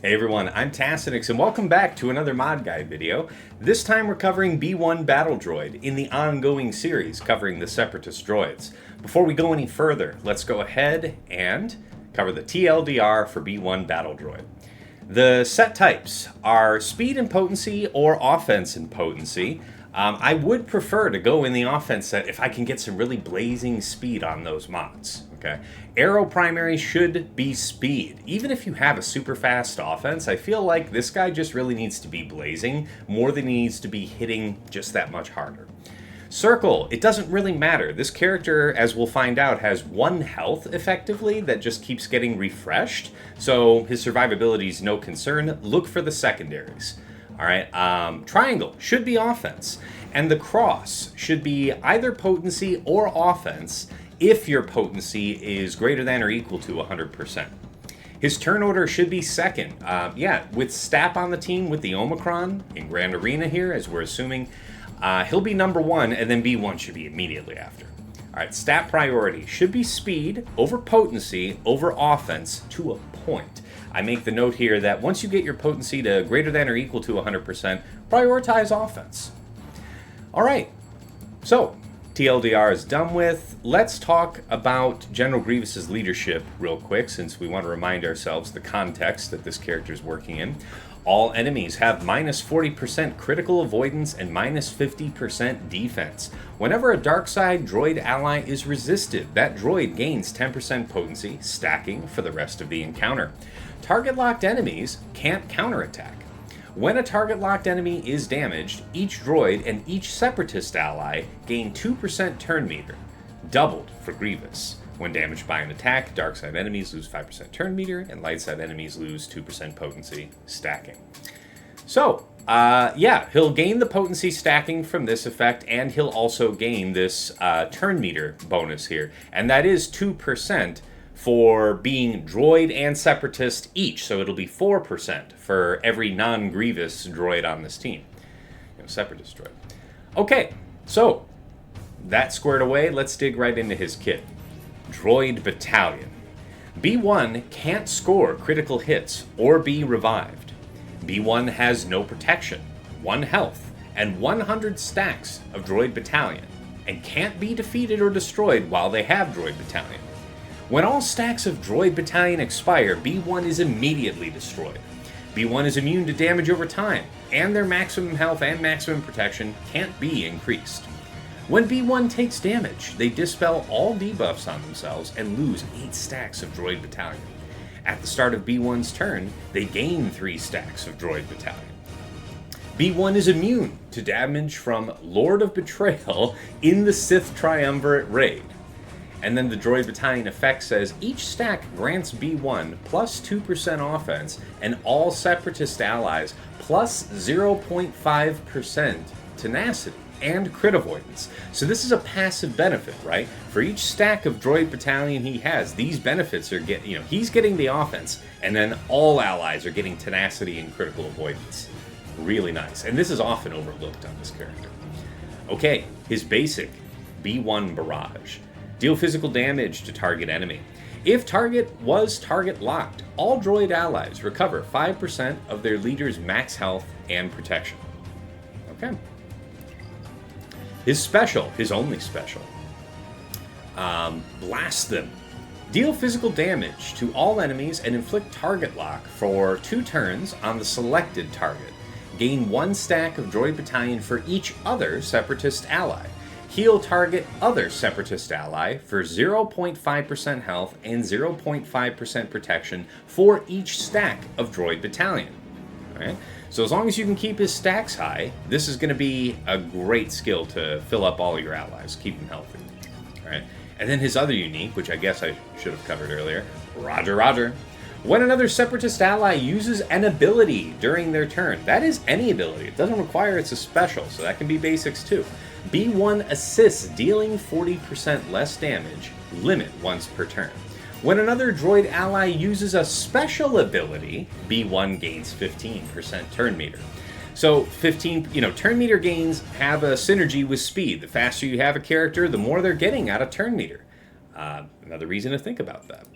Hey everyone, I'm Tassenix and welcome back to another mod guide video. This time we're covering B1 Battle Droid in the ongoing series covering the Separatist droids. Before we go any further, let's go ahead and cover the TLDR for B1 Battle Droid. The set types are speed and potency or offense and potency. I would prefer to go in the offense set if I can get some really blazing speed on those mods. Okay, Aero primary should be speed. Even if you have a super fast offense, I feel like this guy just really needs to be blazing more than he needs to be hitting just that much harder. Circle, it doesn't really matter. This character, as we'll find out, has 1 health effectively that just keeps getting refreshed, so his survivability is no concern. Look for the secondaries. All right, triangle should be offense, and the cross should be either potency or offense if your potency is greater than or equal to 100%. His turn order should be second. With Stap on the team with the Omicron in Grand Arena here, as we're assuming, he'll be number 1, and then B1 should be immediately after. All right, stat priority should be speed over potency over offense to a point. I make the note here that once you get your potency to greater than or equal to 100%, prioritize offense. All right, so TLDR is done with. Let's talk about General Grievous's leadership real quick, since we want to remind ourselves the context that this character is working in. All enemies have minus 40% critical avoidance and minus 50% defense. Whenever a dark side droid ally is resisted, that droid gains 10% potency, stacking for the rest of the encounter. Target locked enemies can't counterattack. When a target locked enemy is damaged, each droid and each separatist ally gain 2% turn meter, doubled for Grievous. When damaged by an attack, dark side enemies lose 5% turn meter, and light side enemies lose 2% potency, stacking. So, he'll gain the potency stacking from this effect, and he'll also gain this turn meter bonus here, and that is 2% for being droid and separatist each, so it'll be 4% for every non-Grievous droid on this team. Separatist droid. Okay, so that squared away, let's dig right into his kit. Droid Battalion. B1 can't score critical hits or be revived. B1 has no protection, 1 health, and 100 stacks of Droid Battalion, and can't be defeated or destroyed while they have Droid Battalion. When all stacks of Droid Battalion expire, B1 is immediately destroyed. B1 is immune to damage over time, and their maximum health and maximum protection can't be increased. When B1 takes damage, they dispel all debuffs on themselves and lose 8 stacks of Droid Battalion. At the start of B1's turn, they gain 3 stacks of Droid Battalion. B1 is immune to damage from Lord of Betrayal in the Sith Triumvirate raid. And then the Droid Battalion effect says each stack grants B1 plus 2% offense and all Separatist allies plus 0.5% tenacity and crit avoidance. So this is a passive benefit, right? For each stack of Droid Battalion he has, these benefits are he's getting the offense, and then all allies are getting tenacity and critical avoidance. Really nice. And this is often overlooked on this character. Okay, his basic B1 Barrage. Deal physical damage to target enemy. If target was target locked, all droid allies recover 5% of their leader's max health and protection. Okay. His special, his only special. Blast them. Deal physical damage to all enemies and inflict target lock for 2 turns on the selected target. Gain 1 stack of Droid Battalion for each other Separatist ally. Heal target other Separatist ally for 0.5% health and 0.5% protection for each stack of Droid Battalion. Alright? So as long as you can keep his stacks high, this is going to be a great skill to fill up all your allies, keep them healthy. Alright? And then his other unique, which I guess I should have covered earlier, Roger Roger. When another Separatist ally uses an ability during their turn, that is any ability, it doesn't require it's a special, so that can be basics too. B1 assists dealing 40% less damage, limit once per turn. When another droid ally uses a special ability, B1 gains 15% turn meter. So 15, turn meter gains have a synergy with speed. The faster you have a character, the more they're getting out of turn meter. Another reason to think about that.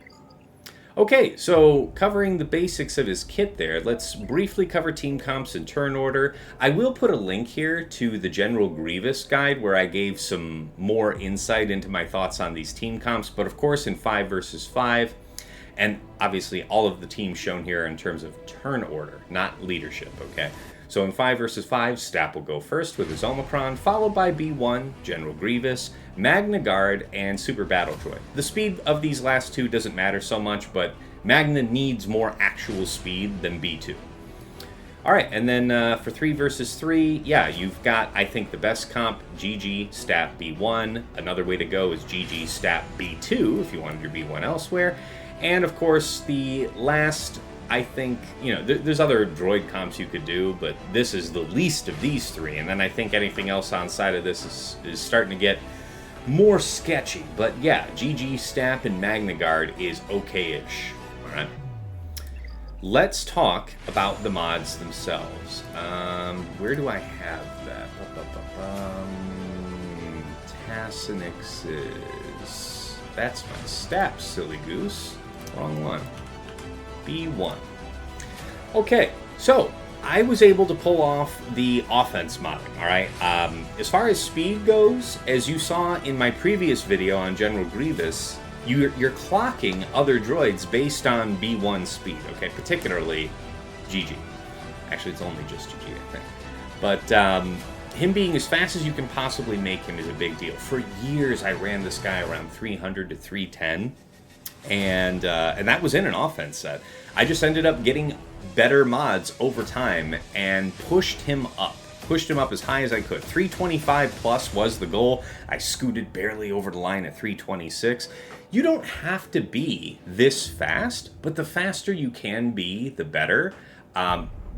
Okay, so covering the basics of his kit there, let's briefly cover team comps in turn order. I will put a link here to the General Grievous guide where I gave some more insight into my thoughts on these team comps, but of course in 5 versus 5, and obviously all of the teams shown here in terms of turn order, not leadership, okay? So in 5 versus 5, Stap will go first with his Omicron, followed by B1, General Grievous, Magna Guard, and Super Battle Droid. The speed of these last two doesn't matter so much, but Magna needs more actual speed than B2. Alright, and then for 3 versus 3, yeah, you've got, I think, the best comp, GG, Stap, B1. Another way to go is GG, Stap, B2, if you wanted your B1 elsewhere. And, of course, the last, I think, you know, there's other droid comps you could do, but this is the least of these three. And then I think anything else on side of this is starting to get more sketchy. But yeah, GG, Stap, and Magna Guard is okay-ish. All right. Let's talk about the mods themselves. Where do I have that? Tassenix is... That's my Stap, silly goose. Wrong one. B1. Okay, so I was able to pull off the offense modding, alright? As far as speed goes, as you saw in my previous video on General Grievous, you're clocking other droids based on B1 speed, okay? Particularly GG. Actually, it's only just GG, I think. But him being as fast as you can possibly make him is a big deal. For years, I ran this guy around 300 to 310. And that was in an offense set. I just ended up getting better mods over time and pushed him up as high as I could. 325 plus was the goal. I scooted barely over the line at 326. You don't have to be this fast, but the faster you can be, the better,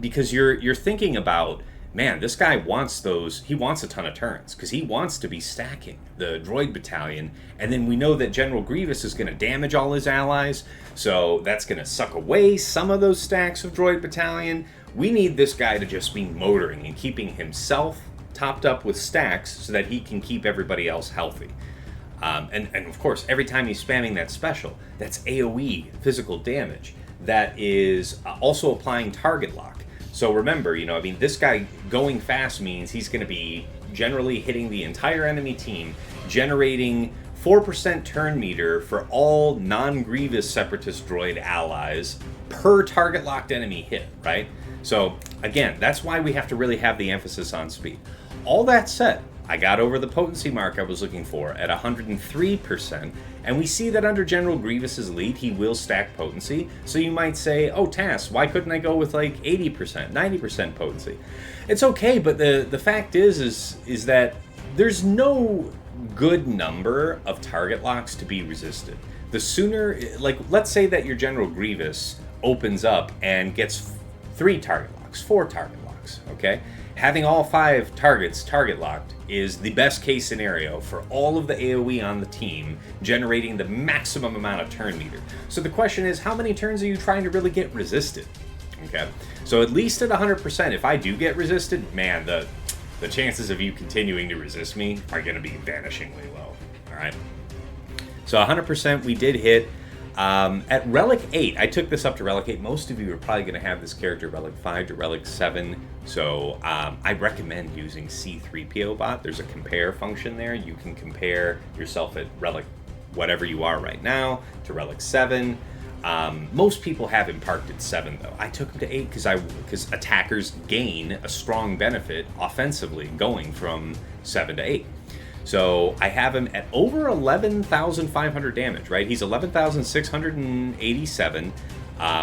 because you're thinking about, man, this guy wants he wants a ton of turns, because he wants to be stacking the droid battalion, and then we know that General Grievous is going to damage all his allies, so that's going to suck away some of those stacks of droid battalion. We need this guy to just be motoring and keeping himself topped up with stacks so that he can keep everybody else healthy. And of course, every time he's spamming that special, that's AoE, physical damage, that is also applying target lock. So remember, you know, I mean, this guy going fast means he's going to be generally hitting the entire enemy team, generating 4% turn meter for all non-Grievous Separatist droid allies per target locked enemy hit, right? So again, that's why we have to really have the emphasis on speed. All that said, I got over the potency mark I was looking for at 103%, and we see that under General Grievous's lead, he will stack potency. So you might say, oh, Tass, why couldn't I go with like 80%, 90% potency? It's okay, but the fact is that there's no good number of target locks to be resisted. The sooner, like, let's say that your General Grievous opens up and gets 3 target locks, 4 target locks, okay? Having all 5 targets target locked is the best case scenario for all of the AoE on the team, generating the maximum amount of turn meter. So the question is, how many turns are you trying to really get resisted? Okay, so at least at 100%, if I do get resisted, man, the chances of you continuing to resist me are going to be vanishingly low. All right, so 100% we did hit. At Relic 8, I took this up to Relic 8. Most of you are probably going to have this character Relic 5 to Relic 7, so I recommend using C3PO bot. There's a compare function there. You can compare yourself at Relic whatever you are right now to Relic 7. Most people have him parked at 7, though. I took him to 8 because attackers gain a strong benefit offensively going from 7 to 8. So I have him at over 11,500 damage, right? He's 11,687.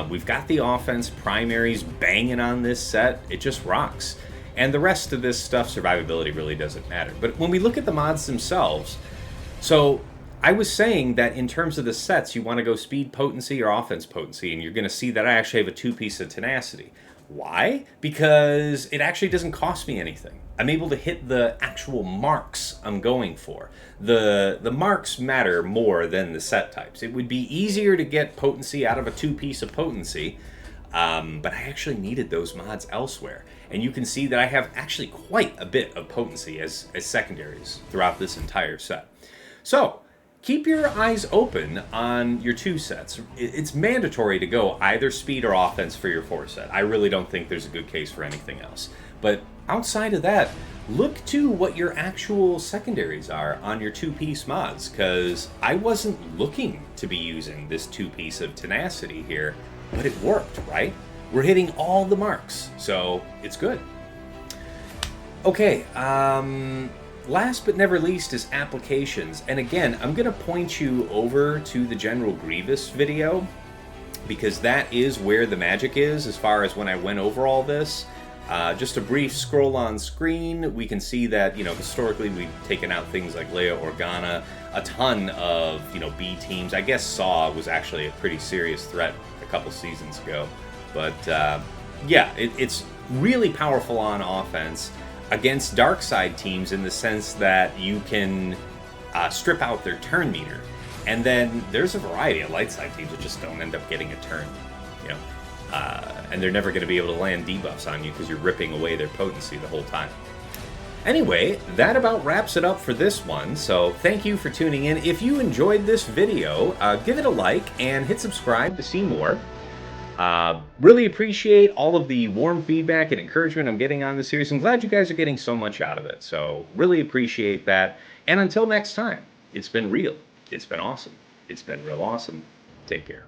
We've got the offense primaries banging on this set. It just rocks. And the rest of this stuff, survivability really doesn't matter. But when we look at the mods themselves, so I was saying that in terms of the sets, you want to go speed potency or offense potency, and you're going to see that I actually have a 2-piece of tenacity. Why? Because it actually doesn't cost me anything. I'm able to hit the actual marks I'm going for. The marks matter more than the set types. It would be easier to get potency out of a 2-piece of potency, but I actually needed those mods elsewhere. And you can see that I have actually quite a bit of potency as secondaries throughout this entire set. So, keep your eyes open on your 2 sets. It's mandatory to go either speed or offense for your 4 set. I really don't think there's a good case for anything else. But outside of that, look to what your actual secondaries are on your 2-piece mods, because I wasn't looking to be using this 2-piece of tenacity here, but it worked, right? We're hitting all the marks, so it's good. Okay, last but never least is applications. And again, I'm going to point you over to the General Grievous video, because that is where the magic is as far as when I went over all this. Just a brief scroll on screen, we can see that, you know, historically we've taken out things like Leia Organa, a ton of, you know, B teams. I guess Saw was actually a pretty serious threat a couple seasons ago. But yeah, it's really powerful on offense against dark side teams in the sense that you can strip out their turn meter. And then there's a variety of light side teams that just don't end up getting a turn, you know. And they're never going to be able to land debuffs on you because you're ripping away their potency the whole time. Anyway, that about wraps it up for this one, so thank you for tuning in. If you enjoyed this video, give it a like and hit subscribe to see more. Really appreciate all of the warm feedback and encouragement I'm getting on this series. I'm glad you guys are getting so much out of it, so really appreciate that. And until next time, it's been real, it's been awesome, it's been real awesome. Take care.